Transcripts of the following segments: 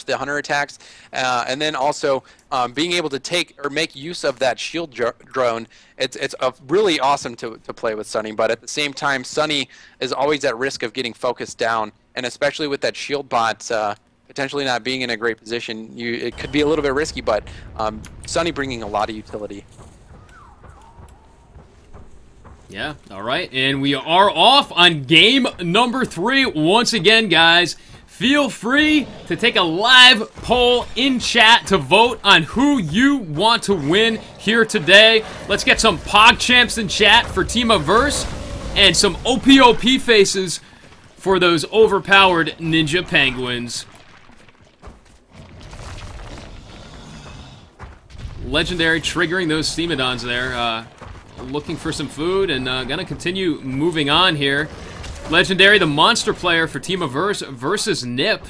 the hunter attacks, and then also being able to take or make use of that shield drone. It's really awesome to play with Sunny, but at the same time, Sunny is always at risk of getting focused down, and especially with that shield bot potentially not being in a great position, it could be a little bit risky, but Sunny bringing a lot of utility. Yeah, all right, and we are off on game number 3 once again, guys. Feel free to take a live poll in chat to vote on who you want to win here today. Let's get some PogChamps in chat for Team Averse and some OPOP faces for those overpowered Ninja Penguins. Legendary triggering those Steamodons there. Looking for some food and gonna continue moving on here. Legendary, the monster player for Team Averse versus Nip.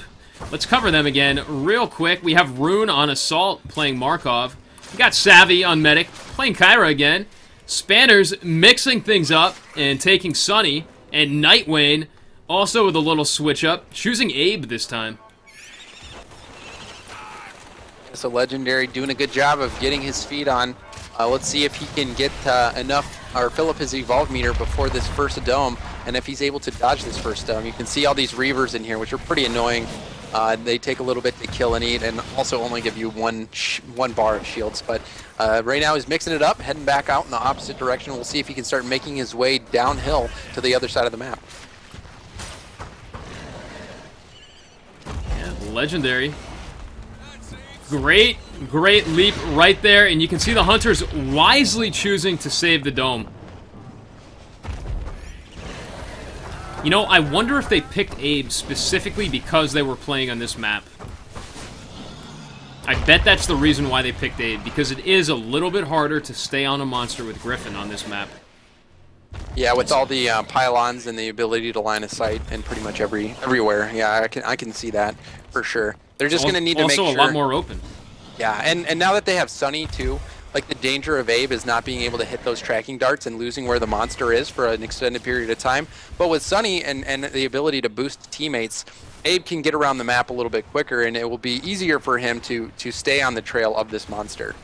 Let's cover them again real quick. We have Rune on Assault playing Markov. We got Savvy on Medic playing Kyra again. Spanners mixing things up and taking Sunny. And Nightwayne also with a little switch up, choosing Abe this time. So Legendary doing a good job of getting his feet on. Let's see if he can get enough or fill up his evolve meter before this first dome, and if he's able to dodge this first dome. You can see all these Reavers in here, which are pretty annoying. They take a little bit to kill and eat, and also only give you one bar of shields. But right now he's mixing it up, heading back out in the opposite direction. We'll see if he can start making his way downhill to the other side of the map. Yeah, Legendary. Great leap right there, and you can see the Hunters wisely choosing to save the dome. You know, I wonder if they picked Abe specifically because they were playing on this map. I bet that's the reason why they picked Abe, because it is a little bit harder to stay on a monster with Griffin on this map. Yeah, with all the pylons and the ability to line of sight and pretty much everywhere. Yeah, I can see that for sure. They're just going to need to make sure. Also a lot more open. Yeah, and now that they have Sunny too, like the danger of Abe is not being able to hit those tracking darts and losing where the monster is for an extended period of time. But with Sunny and the ability to boost teammates, Abe can get around the map a little bit quicker, and it will be easier for him to stay on the trail of this monster.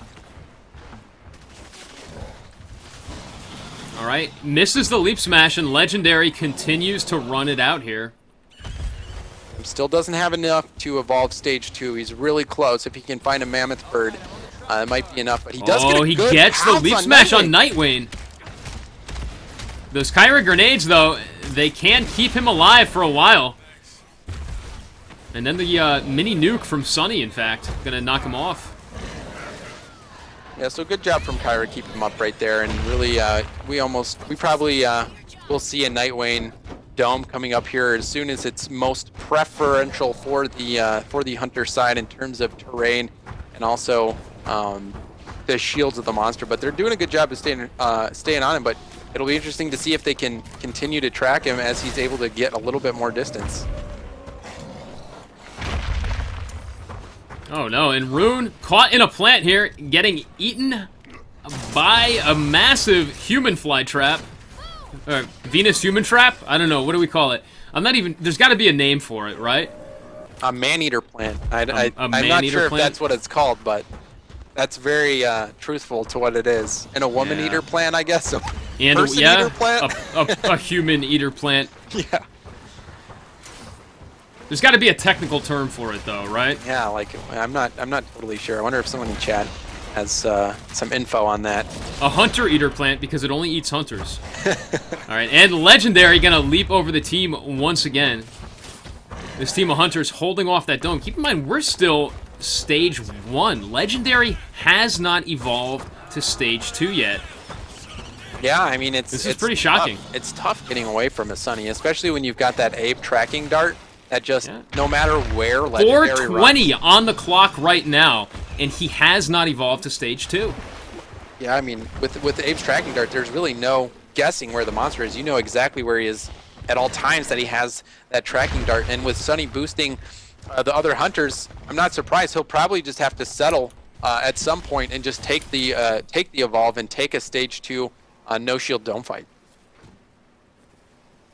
All right, misses the leap smash, and Legendary continues to run it out here. Still doesn't have enough to evolve stage 2. He's really close. If he can find a mammoth bird, it might be enough. But he does get a good gets the leap smash on Nightwing. Nightwayne. Those Kyra grenades, though, they can keep him alive for a while. And then the mini nuke from Sunny, in fact, gonna knock him off. Yeah, so good job from Kyra keeping him up right there. And really, we probably will see a Nightwayne dome coming up here as soon as it's most preferential for the hunter side in terms of terrain and also the shields of the monster. But they're doing a good job of staying on him. But it'll be interesting to see if they can continue to track him as he's able to get a little bit more distance. Oh no, and Rune caught in a plant here, getting eaten by a massive human fly trap. Venus human trap? I don't know. What do we call it? I'm not even... There's got to be a name for it, right? A man-eater plant. I'm man not sure plant? if that's what it's called, but that's very truthful to what it is. And a woman-eater plant, I guess. A person-eater plant? A human-eater plant. Yeah. There's got to be a technical term for it, though, right? Yeah, like I'm not totally sure. I wonder if someone in chat has some info on that. A hunter-eater plant because it only eats hunters. All right, and Legendary gonna leap over the team once again. This team of hunters holding off that dome. Keep in mind, we're still stage 1. Legendary has not evolved to stage 2 yet. Yeah, I mean this is pretty shocking. It's tough getting away from a Sunny, especially when you've got that Abe tracking dart that just no matter where Legendary 420 runs. on the clock right now, and he has not evolved to stage 2. Yeah, I mean, with Abe's tracking dart, there's really no guessing where the monster is. You know exactly where he is at all times that he has that tracking dart. And with Sunny boosting the other hunters, I'm not surprised. He'll probably just have to settle at some point and just take the evolve and take a stage 2 no shield dome fight.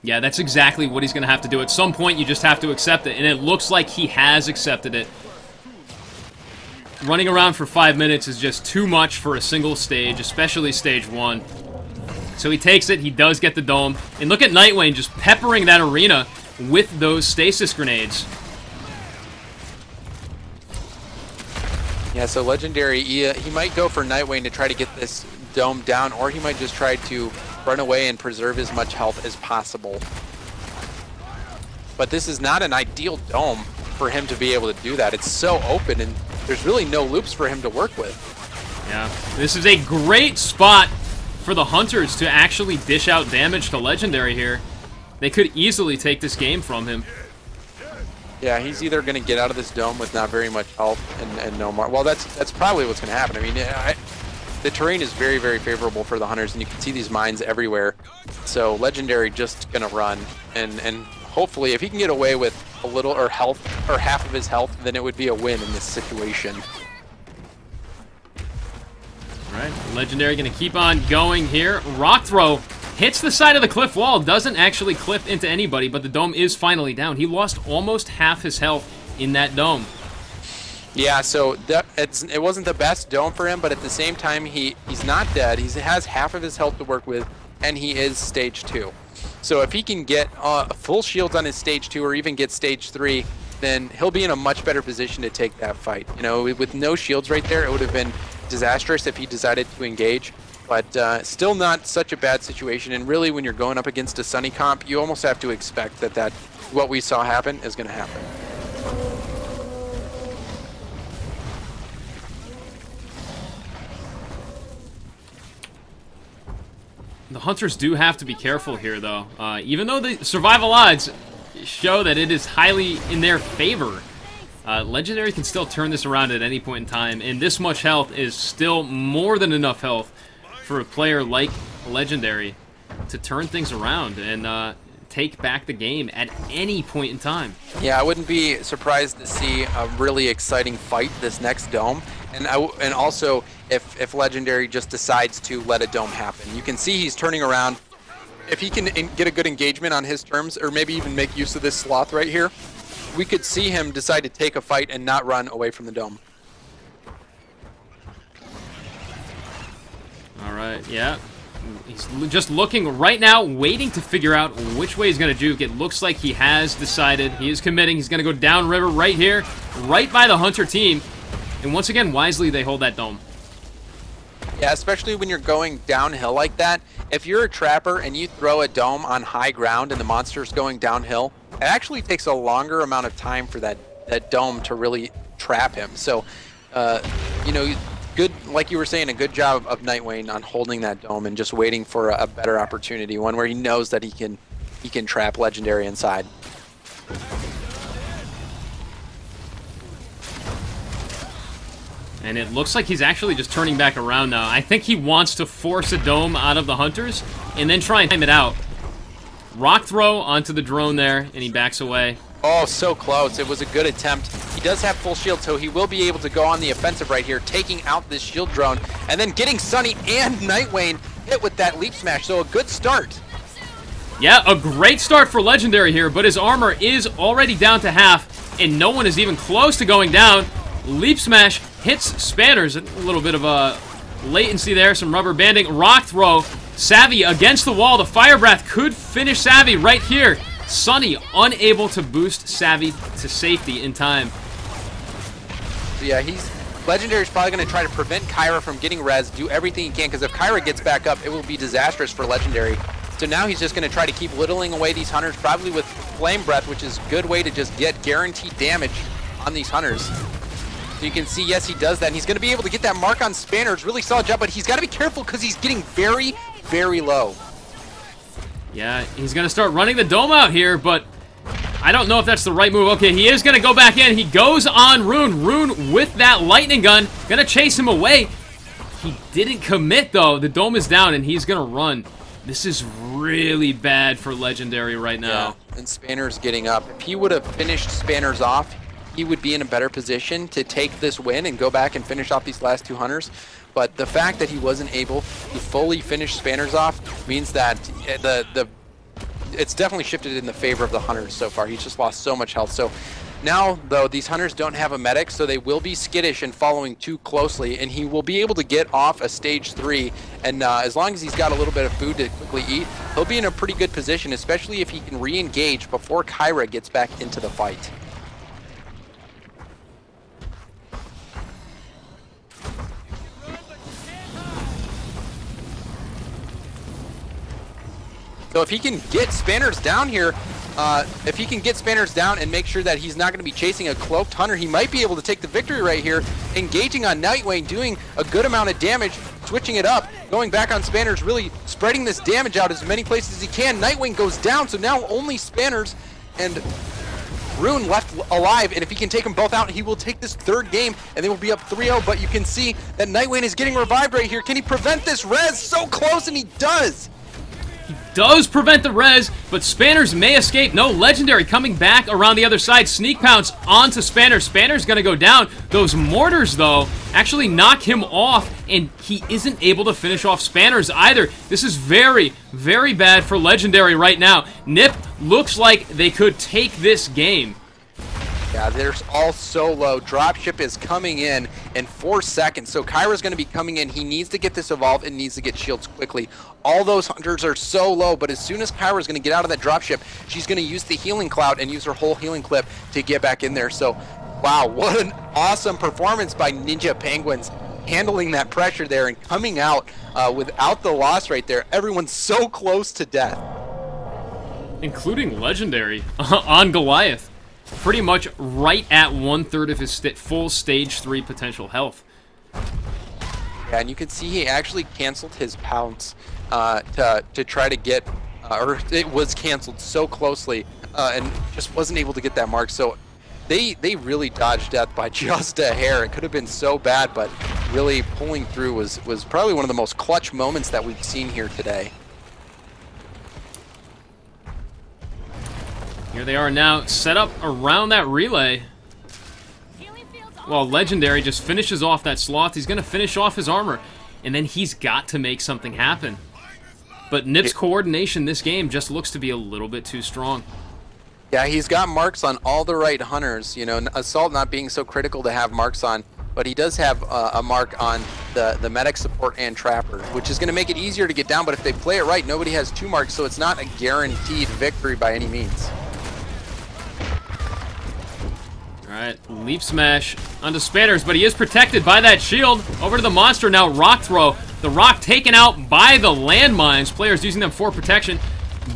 Yeah, that's exactly what he's going to have to do. At some point, you just have to accept it, and it looks like he has accepted it. running around for 5 minutes is just too much for a single stage, especially stage 1. So he takes it, he does get the dome, and look at Nightwing just peppering that arena with those stasis grenades. Yeah, so Legendary, he might go for Nightwing to try to get this dome down, or he might just try to run away and preserve as much health as possible. But this is not an ideal dome for him to be able to do that. It's so open, and there's really no loops for him to work with. Yeah, this is a great spot for the Hunters to actually dish out damage to Legendary here. They could easily take this game from him. Yeah, he's either going to get out of this dome with not very much health and no more. Well, that's probably what's going to happen. I mean, the terrain is very, very favorable for the Hunters, and you can see these mines everywhere. So Legendary just going to run, and hopefully if he can get away with a little or half of his health, then it would be a win in this situation. All right, Legendary going to keep on going here. Rock throw hits the side of the cliff wall, doesn't actually clip into anybody, but the dome is finally down. He lost almost half his health in that dome. Yeah, so it wasn't the best dome for him, but at the same time, he's not dead. He has half of his health to work with, and he is stage 2. So if he can get full shields on his stage 2 or even get stage 3, then he'll be in a much better position to take that fight. You know, with no shields right there, it would have been disastrous if he decided to engage. But still not such a bad situation, and really when you're going up against a Sunny comp, you almost have to expect that what we saw happen is going to happen. The Hunters do have to be careful here, though. Even though the survival odds show that it is highly in their favor, Legendary can still turn this around at any point in time, and this much health is still more than enough health for a player like Legendary to turn things around and take back the game at any point in time. Yeah, I wouldn't be surprised to see a really exciting fight this next dome, and also if Legendary just decides to let a dome happen. You can see he's turning around. If he can get a good engagement on his terms, or maybe even make use of this sloth right here, we could see him decide to take a fight and not run away from the dome. All right, yeah. He's just looking right now, waiting to figure out which way he's going to juke. It looks like he has decided. He is committing. He's going to go downriver right here, right by the Hunter team. And once again, wisely, they hold that dome. Yeah, especially when you're going downhill like that. If you're a trapper and you throw a dome on high ground and the monster's going downhill, it actually takes a longer amount of time for that dome to really trap him. So, you know, good, like you were saying, a good job of Nightwing on holding that dome and just waiting for a better opportunity, one where he knows that he can trap Legendary inside. And it looks like he's actually just turning back around now. I think he wants to force a dome out of the Hunters and then try and time it out. Rock throw onto the drone there, and he backs away. Oh, so close. It was a good attempt. He does have full shield, so he will be able to go on the offensive right here, taking out this shield drone, and then getting Sunny and Nightwing hit with that leap smash, so a good start. Yeah, a great start for Legendary here, but his armor is already down to half, and no one is even close to going down. Leap smash hits Spanners. A little bit of a latency there, some rubber banding. Rock throw. Savvy against the wall. The Fire Breath could finish Savvy right here. Sunny unable to boost Savvy to safety in time. So yeah, Legendary's probably going to try to prevent Kyra from getting res, do everything he can, because if Kyra gets back up, it will be disastrous for Legendary. So now he's just going to try to keep littling away these Hunters, probably with Flame Breath, which is a good way to just get guaranteed damage on these Hunters. So you can see, yes, he does that, and he's going to be able to get that mark on Spanner. It's really solid job, but he's got to be careful because he's getting very, very low. Yeah, he's going to start running the dome out here, but I don't know if that's the right move. Okay, he is going to go back in. He goes on Rune. Rune with that lightning gun. Going to chase him away. He didn't commit, though. The dome is down, and he's going to run. This is really bad for Legendary right now. Yeah, and Spanner's getting up. If he would have finished Spanners off, he would be in a better position to take this win and go back and finish off these last two Hunters. But the fact that he wasn't able to fully finish Spanners off means that it's definitely shifted in the favor of the Hunters so far. He's just lost so much health. So Now, though, these hunters don't have a medic, so they will be skittish and following too closely, and he will be able to get off a stage 3, and as long as he's got a little bit of food to quickly eat, he'll be in a pretty good position, especially if he can re-engage before Kyra gets back into the fight. So if he can get Spanners down here, if he can get Spanners down and make sure that he's not going to be chasing a cloaked hunter, he might be able to take the victory right here, engaging on Nightwing, doing a good amount of damage, switching it up, going back on Spanners, really spreading this damage out as many places as he can. Nightwing goes down, so now only Spanners and Rune left alive, and if he can take them both out, he will take this third game, and they will be up 3-0, but you can see that Nightwing is getting revived right here. Can he prevent this res? So close, and he does! Does prevent the res, but Spanners may escape. No, Legendary coming back around the other side. Sneak pounce onto Spanners. Spanners gonna go down. Those mortars, though, actually knock him off, and he isn't able to finish off Spanners either. This is very, very bad for Legendary right now. Nip looks like they could take this game. Yeah, they're all so low. Dropship is coming in 4 seconds. So Kyra's going to be coming in. He needs to get this evolved and needs to get shields quickly. All those hunters are so low, but as soon as Kyra's going to get out of that dropship, she's going to use the healing cloud and use her whole healing clip to get back in there. So, wow, what an awesome performance by Ninja Penguins, handling that pressure there and coming out without the loss right there. Everyone's so close to death. Including Legendary on Goliath. Pretty much right at 1/3 of his full stage 3 potential health. Yeah, and you can see he actually canceled his pounce to try to get, or it was canceled so closely and just wasn't able to get that mark. So they really dodged death by just a hair. It could have been so bad, but really pulling through was probably one of the most clutch moments that we've seen here today. Here they are now, set up around that relay. Well, Legendary just finishes off that sloth. He's going to finish off his armor, and then he's got to make something happen. But Nip's coordination this game just looks to be a little bit too strong. Yeah, he's got marks on all the right hunters. You know, Assault not being so critical to have marks on, but he does have a mark on the medic support and trapper, which is going to make it easier to get down. But if they play it right, nobody has 2 marks, so it's not a guaranteed victory by any means. Alright, leap smash onto Spanners, but he is protected by that shield. Over to the monster now, rock throw. The rock taken out by the landmines. Players using them for protection.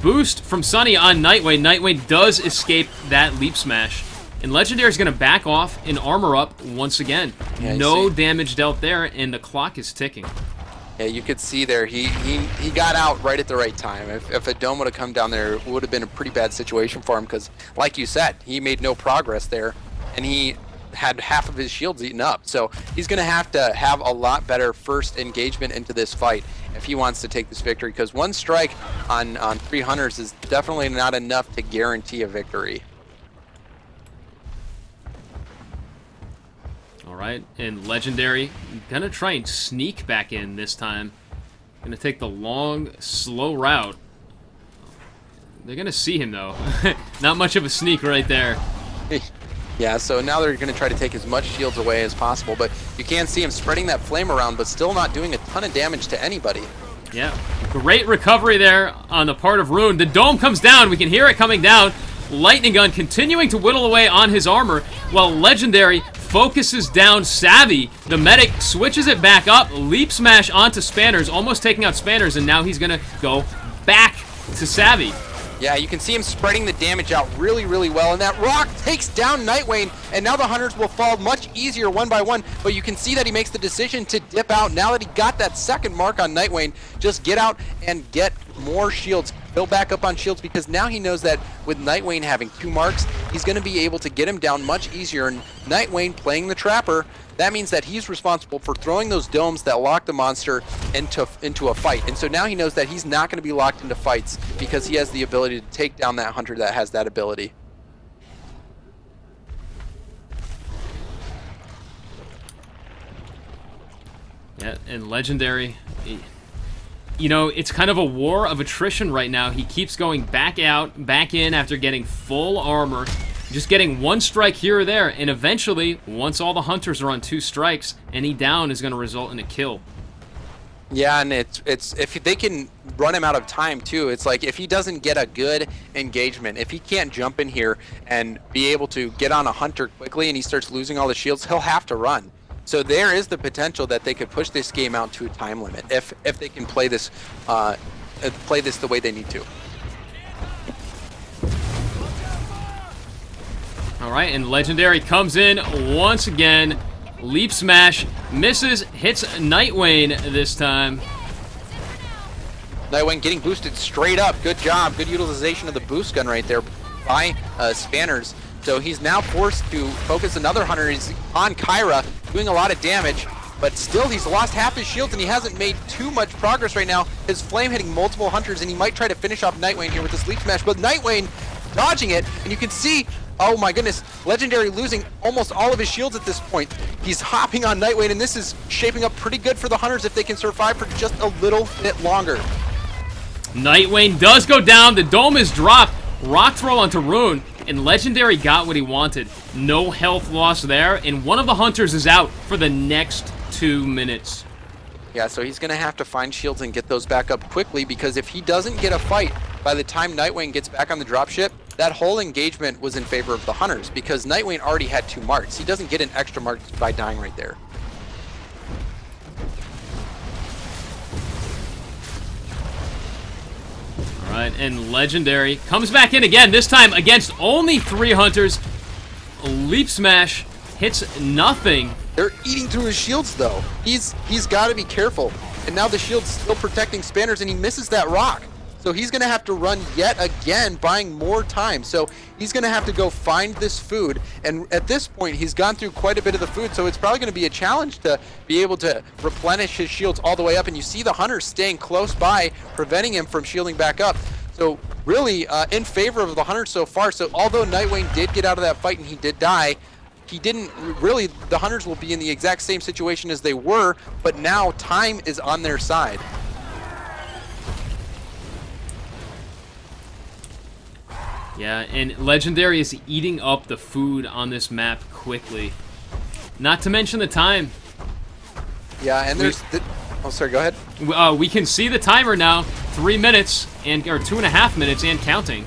Boost from Sunny on Nightwing. Nightwing does escape that leap smash. And Legendary's going to back off and armor up once again. Yeah, no damage dealt there, and the clock is ticking. Yeah, you could see there, he got out right at the right time. If a dome would have come down there, it would have been a pretty bad situation for him because, like you said, he made no progress there. And he had half of his shields eaten up. So he's going to have a lot better first engagement into this fight if he wants to take this victory, because 1 strike on 3 hunters is definitely not enough to guarantee a victory. All right, and Legendary going to try and sneak back in this time. Going to take the long, slow route. They're going to see him, though. Not much of a sneak right there. Yeah, so now they're going to try to take as much shields away as possible, but you can see him spreading that flame around, but still not doing a ton of damage to anybody. Yeah, great recovery there on the part of Rune. The dome comes down. We can hear it coming down. Lightning Gun continuing to whittle away on his armor, while Legendary focuses down Savvy. The medic switches it back up, leap smash onto Spanners, almost taking out Spanners, and now he's going to go back to Savvy. Yeah, you can see him spreading the damage out really, really well, and that rock takes down Nightwing, and now the hunters will fall much easier 1 by 1, but you can see that he makes the decision to dip out. Now that he got that second mark on Nightwing, just get out and get more shields, fill back up on shields, because now he knows that with Nightwing having 2 marks, he's going to be able to get him down much easier, and Nightwing playing the Trapper, that means that he's responsible for throwing those domes that lock the monster into a fight. And so now he knows that he's not going to be locked into fights because he has the ability to take down that hunter that has that ability. Yeah, and Legendary, you know, it's kind of a war of attrition right now. He keeps going back out, back in after getting full armor. just getting one strike here or there, and eventually, once all the hunters are on 2 strikes, any down is going to result in a kill. Yeah, and it's if they can run him out of time too. It's like if he doesn't get a good engagement, if he can't jump in here and be able to get on a hunter quickly, and he starts losing all the shields, he'll have to run. So there is the potential that they could push this game out to a time limit if they can play this the way they need to. All right, and Legendary comes in once again. Leap smash, misses, hits Nightwayne this time. Nightwayne getting boosted straight up. Good job. Good utilization of the boost gun right there by Spanners. So he's now forced to focus another hunter. He's on Kyra, doing a lot of damage, but still he's lost half his shields and he hasn't made too much progress right now. His flame hitting multiple hunters, and he might try to finish off Nightwayne here with this leap smash, but Nightwayne dodging it, and you can see, oh my goodness, Legendary losing almost all of his shields at this point. He's hopping on Nightwayne, and this is shaping up pretty good for the hunters if they can survive for just a little bit longer. Nightwayne does go down, the dome is dropped, rock throw onto Rune, and Legendary got what he wanted. No health loss there, and one of the hunters is out for the next 2 minutes. Yeah, so he's gonna have to find shields and get those back up quickly, because if he doesn't get a fight by the time Nightwayne gets back on the dropship, that whole engagement was in favor of the hunters, because Nightwayne already had 2 marks. He doesn't get an extra mark by dying right there. All right, and Legendary comes back in again, this time against only 3 hunters. Leap smash hits nothing. They're eating through his shields though. He's got to be careful. And now the shield's still protecting Spanners, and he misses that rock. So he's going to have to run yet again, buying more time. So he's going to have to go find this food. And at this point, he's gone through quite a bit of the food. So it's probably going to be a challenge to be able to replenish his shields all the way up. And you see the hunter staying close by, preventing him from shielding back up. So really in favor of the hunter so far. So although Nightwayne did get out of that fight and he did die, he didn't really, the hunters will be in the exact same situation as they were, but now time is on their side. Yeah, and Legendary is eating up the food on this map quickly. Not to mention the time. Yeah, and there's... oh, sorry, go ahead. We can see the timer now. 3 minutes, or 2.5 minutes, and counting.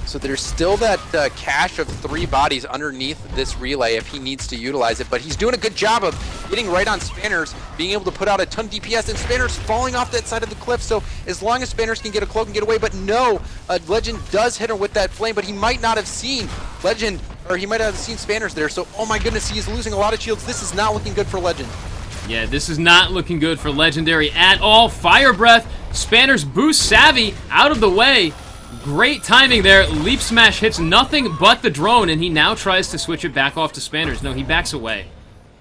So there's still that cache of 3 bodies underneath this relay if he needs to utilize it, but he's doing a good job of getting right on Spanners, being able to put out a ton of DPS, and Spanners falling off that side of the cliff. So as long as Spanners can get a cloak and get away, but no, Legend does hit her with that flame, but he might not have seen Legend, or he might have seen Spanners there. So oh my goodness, he's losing a lot of shields. This is not looking good for Legend. Yeah, this is not looking good for Legendary at all. Fire Breath, Spanners boost Savvy out of the way. Great timing there. Leap smash hits nothing but the drone, and he now tries to switch it back off to Spanners. No, he backs away.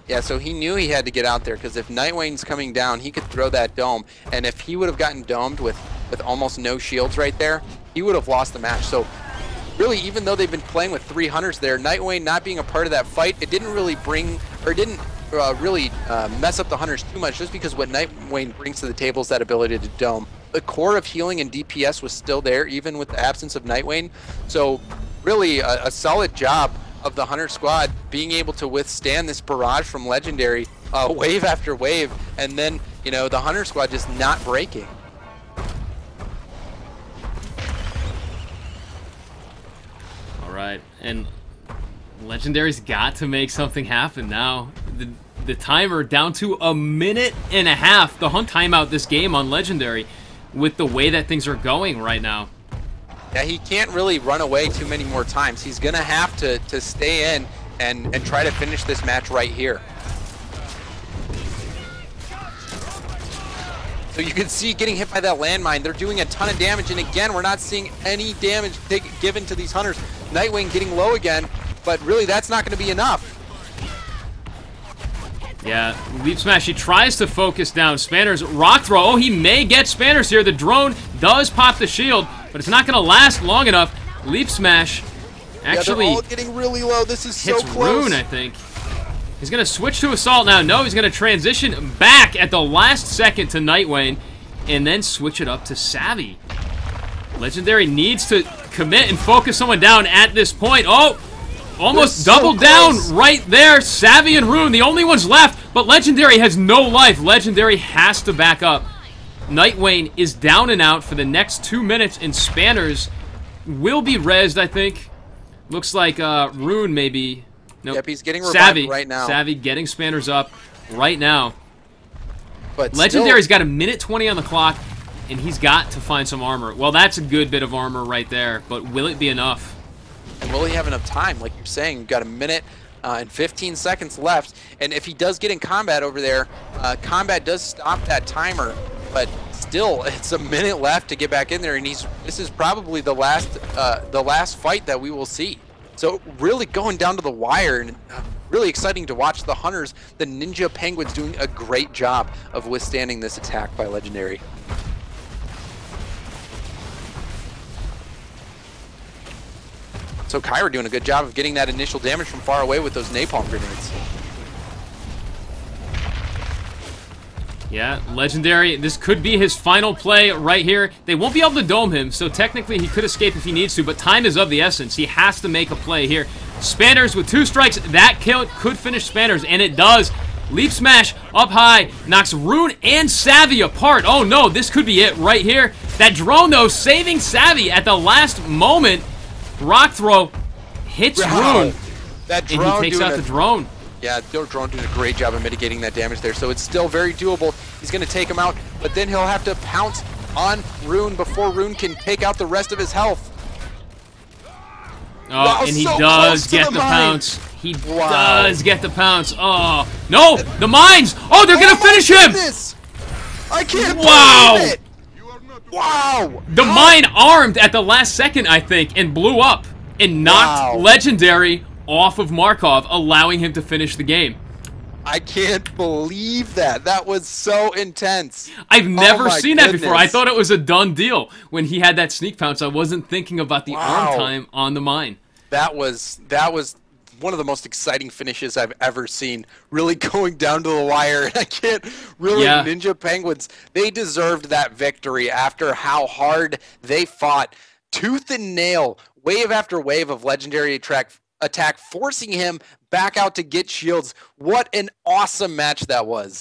Yeah, so he knew he had to get out there, because if Nightwayne's coming down, he could throw that dome, and if he would have gotten domed with almost no shields right there, he would have lost the match. So really, even though they've been playing with 3 hunters there, Nightwayne not being a part of that fight, it didn't really bring, or didn't really mess up the hunters too much, just because what Nightwayne brings to the table is that ability to dome. The core of healing and DPS was still there, even with the absence of Nightwayne. So really a solid job of the Hunter squad being able to withstand this barrage from Legendary wave after wave, and then, you know, the Hunter squad just not breaking. All right, and Legendary's got to make something happen now. The timer down to 1.5 minutes. The hunt timeout this game on Legendary, with the way that things are going right now. Yeah, he can't really run away too many more times. He's gonna have to stay in and try to finish this match right here. So you can see getting hit by that landmine, they're doing a ton of damage, and again, we're not seeing any damage given to these hunters. Nightwing getting low again, but really that's not gonna be enough. Yeah, Leap Smash, he tries to focus down Spanners. Rock Throw, oh, he may get Spanners here. The drone does pop the shield, but it's not going to last long enough. Leap Smash actually they're all getting really low. This is so hits close. Rune, I think. He's going to switch to Assault now. No, he's going to transition back at the last second to Nightwayne, and then switch it up to Savvy. Legendary needs to commit and focus someone down at this point. Oh, almost They're so doubled close. down right there. Savvy and Rune, the only ones left, but Legendary has no life. Legendary has to back up. Nightwayne is down and out for the next 2 minutes, and Spanners will be rezzed, I think. Looks like Rune maybe. Nope. Yep, he's getting revived Savvy right now. Savvy getting Spanners up right now. But Legendary's got 1:20 on the clock, and he's got to find some armor. Well, that's a good bit of armor right there, but will it be enough? And will he have enough time? Like you're saying, you've got 1 minute and 15 seconds left. And if he does get in combat over there, combat does stop that timer. But still, it's 1 minute left to get back in there, and this is probably the last fight that we will see. So really going down to the wire, and really exciting to watch the Hunters, the Ninja Penguins, doing a great job of withstanding this attack by Legendary. So Kyra doing a good job of getting that initial damage from far away with those napalm grenades. Yeah, Legendary, this could be his final play right here. They won't be able to dome him, so technically he could escape if he needs to, but time is of the essence. He has to make a play here. Spanners with 2 strikes, that kill could finish Spanners, and it does. Leap smash up high, knocks Rune and Savvy apart. Oh no, this could be it right here. That drone though, saving Savvy at the last moment. Rock throw hits Rune, That drone and he takes out the drone. Yeah, the drone doing a great job of mitigating that damage there, so it's still very doable. He's going to take him out, but then he'll have to pounce on Rune before Rune can take out the rest of his health. Oh, and he so does close to get the the mine. pounce. He Wow. does get the pounce. Oh, no, the mines. Oh, they're going to finish him. Goodness. I can't Wow. believe it. Wow. The mine armed at the last second, I think, and blew up and knocked Wow. Legendary off of Markov, allowing him to finish the game. I can't believe that. That was so intense. I've never my seen that before. I goodness. thought it was a done deal when he had that sneak pounce. I wasn't thinking about the arm Wow. time on the mine. That was one of the most exciting finishes I've ever seen. Really going down to the wire. I can't really. Yeah. Ninja Penguins, they deserved that victory after how hard they fought, tooth and nail, wave after wave of Legendary attack, forcing him back out to get shields. What an awesome match that was.